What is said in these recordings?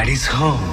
Daddy's home.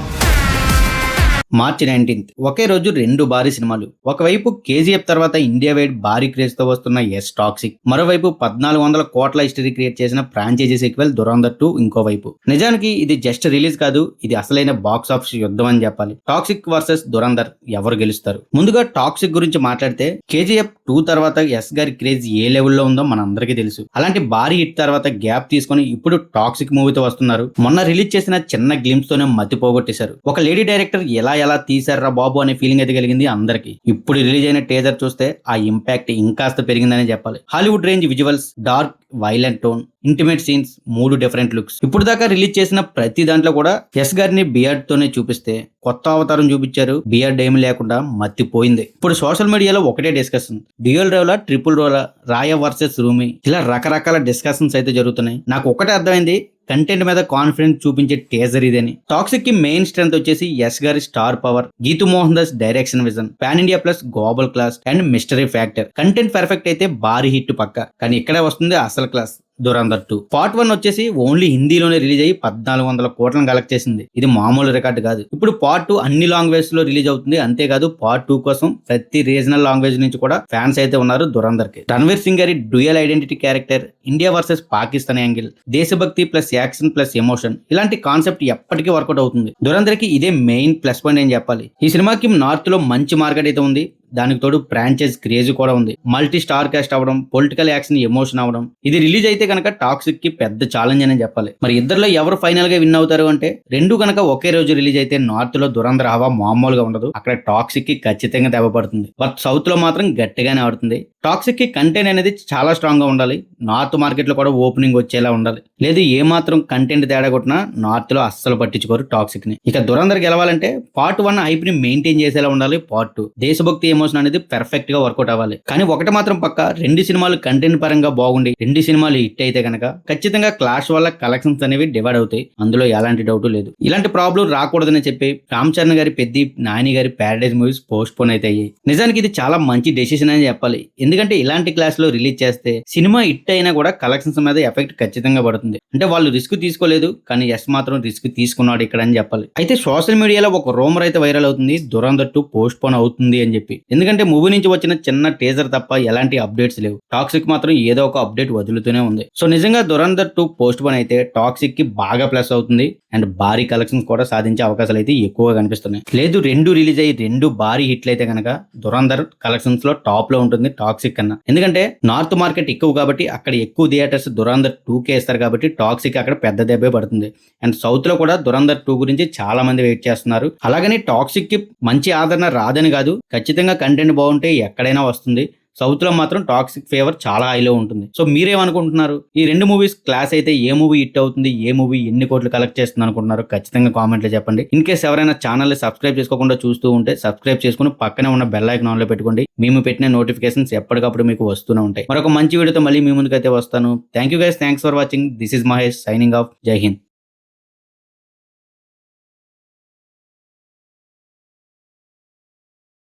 మార్చి 19th ఒకే రోజు రెండు భారీ సినిమాలు. ఒకవైపు కేజీఎఫ్ తర్వాత ఇండియా వైడ్ భారీ క్రేజ్ తో వస్తున్న ఎస్ టాక్సిక్, మరోవైపు 1400 కోట్ల హిస్టరీ క్రియేట్ చేసిన ఫ్రాంచైజీ సీక్వెల్ దురంధర్ 2 ఇంకోవైపు. నిజానికి ఇది జస్ట్ రిలీజ్ కాదు, ఇది అసలైన బాక్స్ ఆఫీస్ యుద్ధం అని చెప్పాలి. టాక్సిక్ వర్సెస్ దురంధర్ ఎవరు గెలుస్తారు? ముందుగా టాక్సిక్ గురించి మాట్లాడితే కేజీఎఫ్ 2 తర్వాత ఎస్ గారి క్రేజ్ ఏ లెవెల్లో ఉందో మనందరికీ తెలుసు. అలాంటి భారీ హిట్ తర్వాత గ్యాప్ తీసుకుని ఇప్పుడు టాక్సిక్ మూవీతో వస్తున్నారు. మొన్న రిలీజ్ చేసిన చిన్న గ్లిమ్స్ తోనే మతి పోగొట్టేశారు. ఒక లేడీ డైరెక్టర్ ఎలా తీసారా బాబు అనే ఫీలింగ్ అయితే కలిగింది అందరికి. ఇప్పుడు రిలీజ్ అయిన టేజర్ చూస్తే ఆ ఇంపాక్ట్ ఇంకాస్త పెరిగిందని చెప్పాలి. Hollywood range visuals, dark violent tone, intimate scenes, 3 different looks. ఇప్పుడు దాకా రిలీజ్ చేసిన ప్రతి దాంట్లో కూడా ఎస్ గారిని బియర్డ్ తోనే చూపిస్తే కొత్త అవతారం చూపించారు. బియర్డ్ ఏమి లేకుండా మత్తిపోయింది. ఇప్పుడు సోషల్ మీడియాలో ఒకటే డిస్కషన్, డ్యూయల్ రోలా, ట్రిపుల్ రోలా, రాయ వర్సెస్ రూమి, ఇలా రకరకాల డిస్కషన్స్ అయితే జరుగుతున్నాయి. నాకు ఒకటే అర్థమైంది, కంటెంట్ మీద కాన్ఫిడెన్స్ చూపించే టేజర్ ఇదని. టాక్సిక్ కి మెయిన్ స్ట్రెంత్ వచ్చేసి ఎస్ గారి star power, Geetu Mohan Das direction vision, pan India plus global class and mystery factor. Content perfect అయితే భారీ హిట్ పక్క. కానీ ఇక్కడే వస్తుంది అసలు క్లాస్, దురంధర్ 2. పార్ట్ 1 వచ్చేసి ఓన్లీ హిందీలోనే రిలీజ్ అయ్యి 1400 కోట్లను కలెక్ట్ చేసింది. ఇది మామూలు రికార్డు కాదు. ఇప్పుడు పార్ట్ 2 అన్ని లాంగ్వేజ్ లో రిలీజ్ అవుతుంది. అంతేకాదు పార్ట్ 2 కోసం ప్రతి రీజనల్ లాంగ్వేజ్ నుంచి కూడా ఫ్యాన్స్ అయితే ఉన్నారు దురంధర్ కి. రణ్వీర్ సింగ్ గారి dual identity character, India versus Pakistan angle, దేశభక్తి ప్లస్ యాక్షన్ ప్లస్ ఎమోషన్, ఇలాంటి కాన్సెప్ట్ ఎప్పటికీ వర్కౌట్ అవుతుంది. దురంధర్ కి ఇదే మెయిన్ ప్లస్ పాయింట్ అని చెప్పాలి. ఈ సినిమాకి నార్త్ లో మంచి మార్కెట్ అయితే ఉంది. దానికి తోడు ఫ్రాంచైజ్ క్రేజ్ కూడా ఉంది. మల్టీ స్టార్ కాస్ట్ అవడం, పొలిటికల్ యాక్షన్ ఎమోషన్ అవడం, ఇది రిలీజ్ అయితే కనుక టాక్సిక్ కి పెద్ద ఛాలెంజ్ అని చెప్పాలి. మరి ఇద్దరులో ఎవరు ఫైనల్ గా విన్ అవుతారు అంటే, రెండు కనుక ఒకే రోజు రిలీజ్ అయితే నార్త్ లో దురంధర్ హవా మామూలుగా ఉండదు. అక్కడ టాక్సిక్ కి ఖచ్చితంగా దెబ్బపడుతుంది. బట్ సౌత్ లో మాత్రం గట్టిగానే ఆడుతుంది. టాక్సిక్ కి కంటెంట్ అనేది చాలా స్ట్రాంగ్ గా ఉండాలి. నార్త్ మార్కెట్ లో కూడా ఓపెనింగ్ వచ్చేలా ఉండాలి. లేదు ఏ మాత్రం కంటెంట్ తేడా కొట్టినా నార్త్ లో అస్సలు పట్టించుకోరు టాక్సిక్ ని. ఇక దురంధర్ గెలవాలంటే పార్ట్ 1 హైప్ ని మెయింటైన్ చేసేలా ఉండాలి. పార్ట్ 2 దేశభక్తి ఎమోషన్ అనేది పర్ఫెక్ట్ గా వర్కౌట్ అవ్వాలి. కానీ ఒకటి మాత్రం పక్క, రెండు సినిమాలు కంటెంట్ పరంగా బాగుండి రెండు సినిమాలు హిట్ అయితే కనుక ఖచ్చితంగా క్లాష్ వల్ల కలెక్షన్స్ అనేవి డివైడ్ అవుతాయి. అందులో ఎలాంటి డౌట్ లేదు. ఇలాంటి ప్రాబ్లం రాకూడదని చెప్పి రామ్ చరణ్ గారి పెద్ది, నాని గారి ప్యారడైజ్ మూవీస్ పోస్ట్ పోన్ అయితే అయ్యాయి. నిజానికి ఇది చాలా మంచి డెసిషన్ అని చెప్పాలి. ఎందుకంటే ఇలాంటి క్లాస్ లో రిలీజ్ చేస్తే సినిమా హిట్ అయినా కూడా కలెక్షన్స్ మీద ఎఫెక్ట్ ఖచ్చితంగా పడుతుంది. అంటే వాళ్ళు రిస్క్ తీసుకోలేదు, కానీ ఎస్ మాత్రం రిస్క్ తీసుకున్నాడు ఇక్కడ అని చెప్పాలి. అయితే సోషల్ మీడియాలో ఒక రూమర్ అయితే వైరల్ అవుతుంది, దురంధర్ 2 పోస్ట్ పోన్ అవుతుంది అని చెప్పి. ఎందుకంటే మూవీ నుంచి వచ్చిన చిన్న టేజర్ తప్ప ఎలాంటి అప్డేట్స్ లేవు. టాక్సిక్ మాత్రం ఏదో ఒక అప్డేట్ వదులుతూనే ఉంది. సో నిజంగా దురంధర్ 2 పోస్ట్ పోన్ అయితే టాక్సిక్ కి బాగా ప్లస్ అవుతుంది అండ్ భారీ కలెక్షన్స్ కూడా సాధించే అవకాశాలు అయితే ఎక్కువగా కనిపిస్తున్నాయి. లేదు రెండు రిలీజ్ అయ్యి రెండు భారీ హిట్లు అయితే కనుక దురంధర్ కలెక్షన్స్ లో టాప్ లో ఉంటుంది టాక్సిక్ కన్నా. ఎందుకంటే నార్త్ మార్కెట్ ఎక్కువ కాబట్టి అక్కడ ఎక్కువ థియేటర్స్ దురంధర్ 2కే ఇస్తారు కాబట్టి టాక్సిక్ అక్కడ పెద్ద దెబ్బే పడుతుంది. అండ్ సౌత్ లో కూడా దురంధర్ 2 గురించి చాలా మంది వెయిట్ చేస్తున్నారు. అలాగని టాక్సిక్ కి మంచి ఆదరణ రాదని కాదు, ఖచ్చితంగా కంటెంట్ బాగుంటే ఎక్కడైనా వస్తుంది. సౌత్ లో మాత్రం టాక్సిక్ ఫేవర్ చాలా హైలో ఉంటుంది. సో మీరేమనుకుంటున్నారు? ఈ రెండు మూవీస్ క్లాస్ అయితే ఏ మూవీ హిట్ అవుతుంది, ఏ మూవీ ఎన్ని కోట్లు కలెక్ట్ చేస్తుంది అనుకుంటున్నారు? ఖచ్చితంగా కామెంట్ లో చెప్పండి. ఇన్ కేసు ఎవరైనా ఛానల్ ని సబ్స్క్రైబ్ చేసుకోకుండా చూస్తూ ఉంటే సబ్స్క్రైబ్ చేసుకుని పక్కనే ఉన్న బెల్ ఐకాన్ ఆన్ లో పెట్టుకోండి. మేము పెట్టిన నోటిఫికేషన్స్ ఎప్పటికప్పుడు మీకు వస్తూనే ఉంటాయి. మరొక మంచి వీడియోతో మళ్ళీ మీ ముందుకైతే వస్తాను. Thank you guys, thanks for watching. This is Mahesh signing off. జై హింద్.